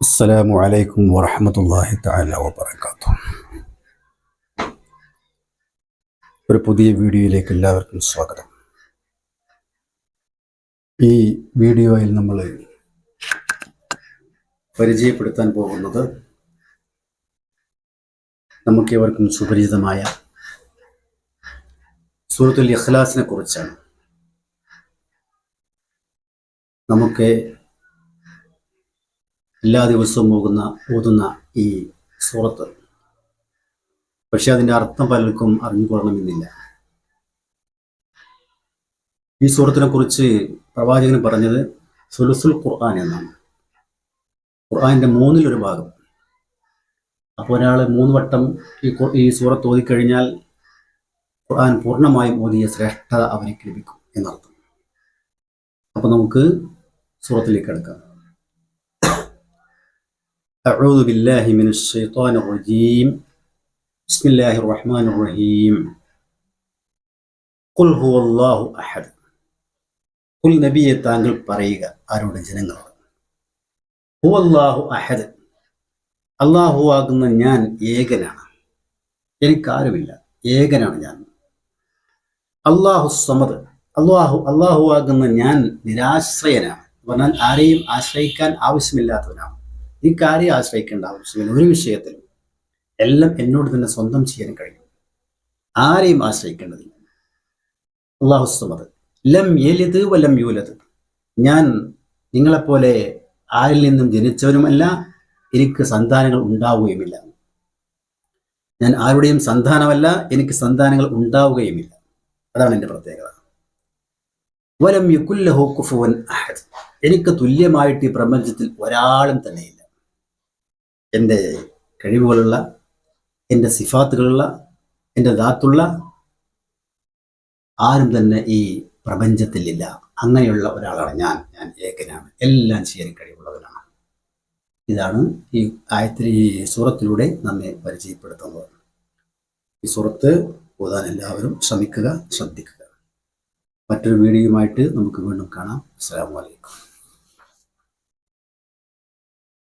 അസ്സലാമു അലൈക്കും വറഹ്മത്തുള്ളാഹി തആല വബറകാതുഹു. ഒരു പുതിയ വീഡിയോയിലേക്ക് എല്ലാവർക്കും സ്വാഗതം. ഈ വീഡിയോയിൽ നമ്മൾ പരിചയപ്പെടുത്താൻ പോകുന്നത് നമുക്കേവർക്കും സുപരിചിതമായ സൂറത്തുൽ ഇഖ്ലാസിനെ കുറിച്ചാണ്. നമുക്ക് എല്ലാ ദിവസവും ഓതുന്ന ഈ സൂറത്ത്, പക്ഷെ അതിൻ്റെ അർത്ഥം പലർക്കും അറിഞ്ഞുകൊള്ളണമെന്നില്ല. ഈ സൂറത്തിനെ കുറിച്ച് പ്രവാചകൻ പറഞ്ഞത് സുലുസുൽ ഖുർആൻ എന്നാണ്. ഖുർആനിൻ്റെ മൂന്നിലൊരു ഭാഗം. അപ്പോൾ ഒരാൾ 3 വട്ടം ഈ സൂറത്ത് ഓതിക്കഴിഞ്ഞാൽ ഖുർആൻ പൂർണ്ണമായും ഓതിയ ശ്രേഷ്ഠത അവനിക്ക് ലഭിക്കും എന്നർത്ഥം. അപ്പോൾ നമുക്ക് സൂറത്തിലേക്ക് കിടക്കാം. أعوذ بالله من الشيطان الرجيم بسم الله الرحمن الرحيم قل هو الله أحد. കുൽ നബിയെ താങ്കൾ പറയുക ആരോട്? ജനങ്ങളോട്. ഹുവ അല്ലാഹു അഹദ്, അല്ലാഹു ആകുന്ന ഞാൻ ഏകനാണ്, എനിക്കാരുമില്ല, ഏകനാണ് ഞാൻ. അല്ലാഹു സമദ്, അല്ലാഹു ആകുന്ന ഞാൻ നിരാശ്രയനാണ്, പറഞ്ഞാൽ ആരെയും ആശ്രയിക്കാൻ ആവശ്യമില്ലാത്തവനാണ്. എനിക്കാരെയും ആശ്രയിക്കേണ്ട ആവശ്യമില്ല. ഒരു വിഷയത്തിലും എല്ലാം എന്നോട് തന്നെ സ്വന്തം ചെയ്യാൻ കഴിയും, ആരെയും ആശ്രയിക്കേണ്ടതില്ല. അല്ലാഹു സമദ് ലം യലിദ് വലം യൂലദ്, ഞാൻ നിങ്ങളെപ്പോലെ ആരിൽ നിന്നും ജനിച്ചവനുമല്ല, എനിക്ക് സന്താനങ്ങൾ ഉണ്ടാവുകയുമില്ല. ഞാൻ ആരുടെയും സന്താനമല്ല, എനിക്ക് സന്താനങ്ങൾ ഉണ്ടാവുകയുമില്ല. അതാണ് എൻ്റെ പ്രത്യേകത. വലം യകുൽ ലഹു കുഫുവൻ അഹദ്, എനിക്ക് തുല്യമായിട്ട് ഈ പ്രപഞ്ചത്തിൽ ഒരാളും തന്നെയില്ല. എൻ്റെ കഴിവുകളുള്ള, എൻ്റെ സിഫാത്തുകളുള്ള, എൻ്റെ ദാത്തുള്ള ആരും തന്നെ ഈ പ്രപഞ്ചത്തിലില്ല. അങ്ങനെയുള്ള ഒരാളാണ് ഞാൻ. ഞാൻ ഏകനാണ്, എല്ലാം ചെയ്യാൻ കഴിവുള്ളവനാണ്. ഇതാണ് ഈ ആയത്തിൽ, ഈ സൂറത്തിലൂടെ നമ്മെ പരിചയപ്പെടുത്തുന്നത്. ഈ സൂറത്ത് ഓതാൻ എല്ലാവരും ശ്രദ്ധിക്കുക. മറ്റൊരു വീഡിയോയുമായിട്ട് നമുക്ക് വീണ്ടും കാണാം. അസ്സലാമു അലൈക്കും.